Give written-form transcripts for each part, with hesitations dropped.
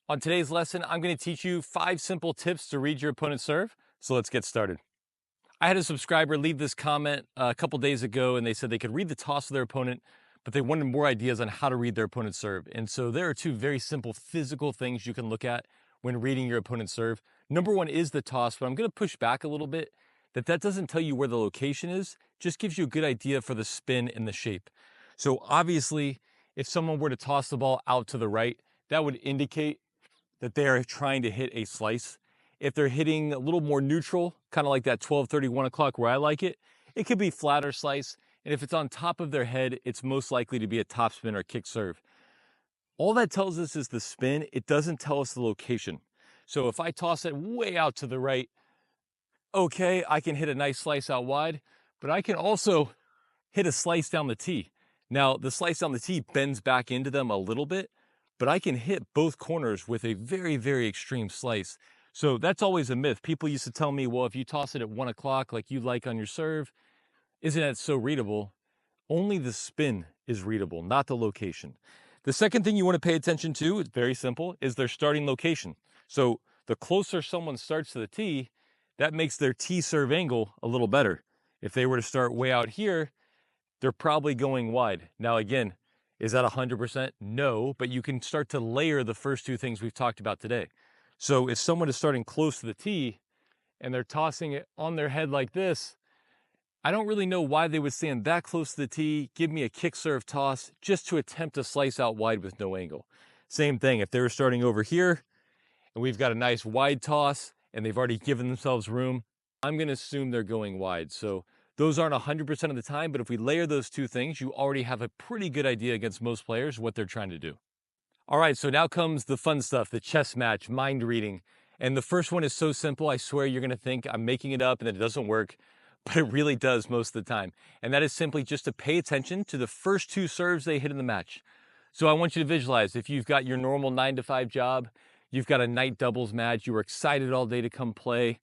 On today's lesson, I'm going to teach you 5 simple tips to read your opponent's serve. So let's get started. I had a subscriber leave this comment a couple days ago, and they said they could read the toss of their opponent, but they wanted more ideas on how to read their opponent's serve. And so there are 2 very simple physical things you can look at when reading your opponent's serve. Number 1 is the toss, but I'm going to push back a little bit. That doesn't tell you where the location is, just gives you a good idea for the spin and the shape. So obviously, if someone were to toss the ball out to the right, that would indicate that they are trying to hit a slice. If they're hitting a little more neutral, kind of like that 12:30, 1 o'clock where I like it, it could be flatter slice. And if it's on top of their head, it's most likely to be a topspin or kick serve. All that tells us is the spin. It doesn't tell us the location. So if I toss it way out to the right, okay, I can hit a nice slice out wide, but I can also hit a slice down the tee. Now, the slice down the tee bends back into them a little bit, but I can hit both corners with a very, very extreme slice. So that's always a myth. People used to tell me, well, if you toss it at 1 o'clock like you like on your serve, isn't that so readable? Only the spin is readable, not the location. The second thing you want to pay attention to, it's very simple, is their starting location. So the closer someone starts to the tee, that makes their tee serve angle a little better. If they were to start way out here, they're probably going wide. Now again, is that 100%? No, but you can start to layer the first 2 things we've talked about today. So if someone is starting close to the tee and they're tossing it on their head like this, I don't really know why they would stand that close to the tee, give me a kick serve toss just to attempt to slice out wide with no angle. Same thing, if they were starting over here and we've got a nice wide toss and they've already given themselves room, I'm going to assume they're going wide. So those aren't 100% of the time, but if we layer those 2 things, you already have a pretty good idea against most players what they're trying to do. All right, so now comes the fun stuff, the chess match, mind reading. And the first one is so simple, I swear you're going to think I'm making it up and that it doesn't work, but it really does most of the time. And that is simply just to pay attention to the first 2 serves they hit in the match. So I want you to visualize if you've got your normal 9-to-5 job, you've got a night doubles match, you were excited all day to come play,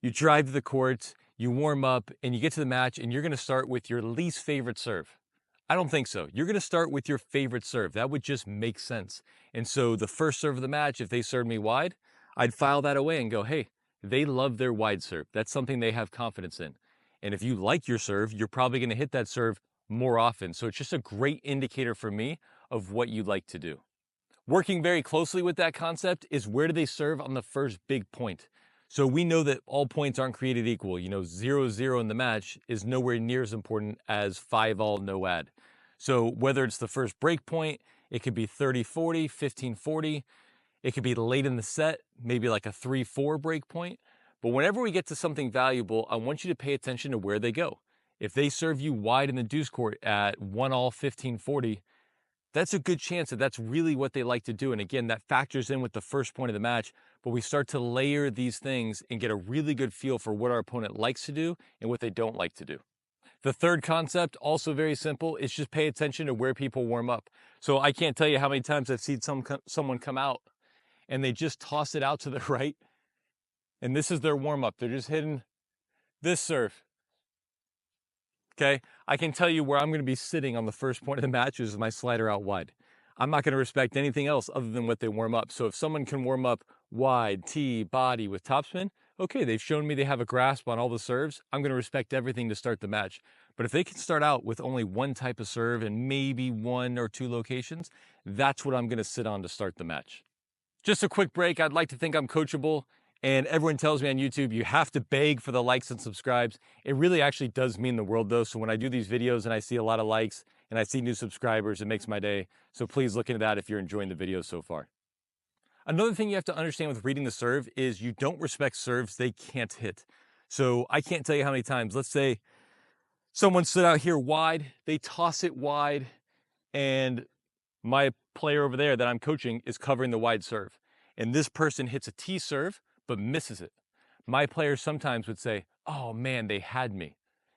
you drive to the courts, you warm up, and you get to the match, and you're going to start with your least favorite serve. I don't think so. You're going to start with your favorite serve. That would just make sense. And so the first serve of the match, if they served me wide, I'd file that away and go, hey, they love their wide serve. That's something they have confidence in. And if you like your serve, you're probably going to hit that serve more often. So it's just a great indicator for me of what you like to do. Working very closely with that concept is where do they serve on the first big point? So we know that all points aren't created equal. 0-0 in the match is nowhere near as important as 5-all no ad. So whether it's the first break point, it could be 30-40, 15-40. It could be late in the set, maybe like a 3-4 break point. But whenever we get to something valuable, I want you to pay attention to where they go. If they serve you wide in the deuce court at 1-all, 15-40, that's a good chance that that's really what they like to do. And again, that factors in with the first point of the match, but we start to layer these things and get a really good feel for what our opponent likes to do and what they don't like to do. The third concept, also very simple, is just pay attention to where people warm up. So I can't tell you how many times I've seen someone come out and they just toss it out to the right. And this is their warm up. They're just hitting this serve. Okay, I can tell you where I'm going to be sitting on the first point of the match is my slider out wide. I'm not going to respect anything else other than what they warm up. So if someone can warm up wide, tee, body with topspin, okay, they've shown me they have a grasp on all the serves. I'm going to respect everything to start the match. But if they can start out with only one type of serve and maybe 1 or 2 locations, that's what I'm going to sit on to start the match. Just a quick break. I'd like to think I'm coachable. And everyone tells me on YouTube, you have to beg for the likes and subscribes. It really actually does mean the world though. So when I do these videos and I see a lot of likes and I see new subscribers, it makes my day. So please look into that if you're enjoying the videos so far. Another thing you have to understand with reading the serve is you don't respect serves they can't hit. So I can't tell you how many times, let's say someone stood out here wide, they toss it wide, and my player over there that I'm coaching is covering the wide serve. And this person hits a tee serve, but misses it. My players sometimes would say, oh man, they had me.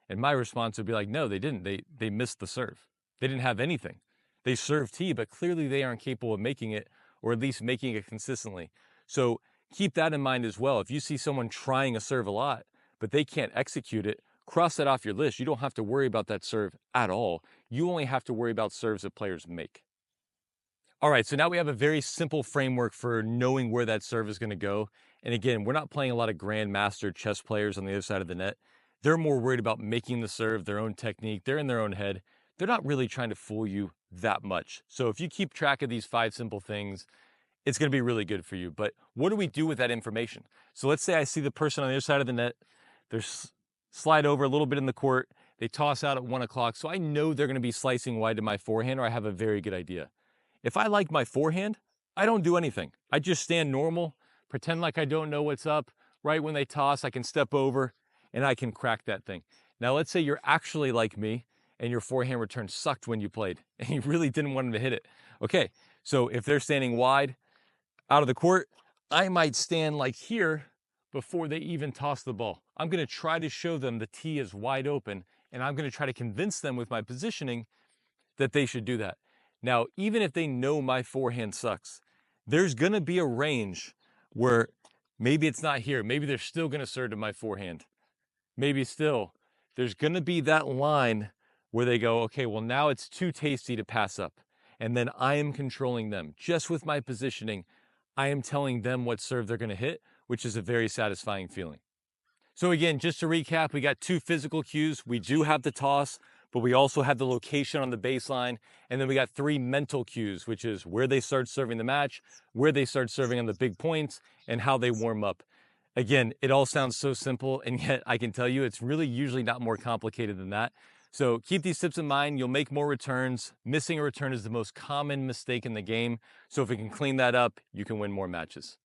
And my response would be like, no, they didn't. They missed the serve. They didn't have anything. They served tee, but clearly they aren't capable of making it, or at least making it consistently. So keep that in mind as well. If you see someone trying a serve a lot, but they can't execute it, cross that off your list. You don't have to worry about that serve at all. You only have to worry about serves that players make. All right, so now we have a very simple framework for knowing where that serve is going to go. And again, we're not playing a lot of grandmaster chess players on the other side of the net. They're more worried about making the serve, their own technique. They're in their own head. They're not really trying to fool you that much. So if you keep track of these 5 simple things, it's going to be really good for you. But what do we do with that information? So let's say I see the person on the other side of the net. They're slide over a little bit in the court. They toss out at 1 o'clock. So I know they're going to be slicing wide to my forehand, or I have a very good idea. If I like my forehand, I don't do anything. I just stand normal, pretend like I don't know what's up. Right when they toss, I can step over and I can crack that thing. Now, let's say you're actually like me and your forehand return sucked when you played and you really didn't want them to hit it. Okay, so if they're standing wide out of the court, I might stand like here before they even toss the ball. I'm going to try to show them the tee is wide open, and I'm going to try to convince them with my positioning that they should do that. Now, even if they know my forehand sucks, there's going to be a range where maybe it's not here. Maybe they're still going to serve to my forehand. Maybe still. There's going to be that line where they go, okay, well, now it's too tasty to pass up. And then I am controlling them. Just with my positioning, I am telling them what serve they're going to hit, which is a very satisfying feeling. So again, just to recap, we got 2 physical cues. We do have the toss, but we also have the location on the baseline. And then we got 3 mental cues, which is where they start serving the match, where they start serving on the big points, and how they warm up. Again, it all sounds so simple, and yet I can tell you it's really usually not more complicated than that. So keep these tips in mind. You'll make more returns. Missing a return is the most common mistake in the game. So if we can clean that up, you can win more matches.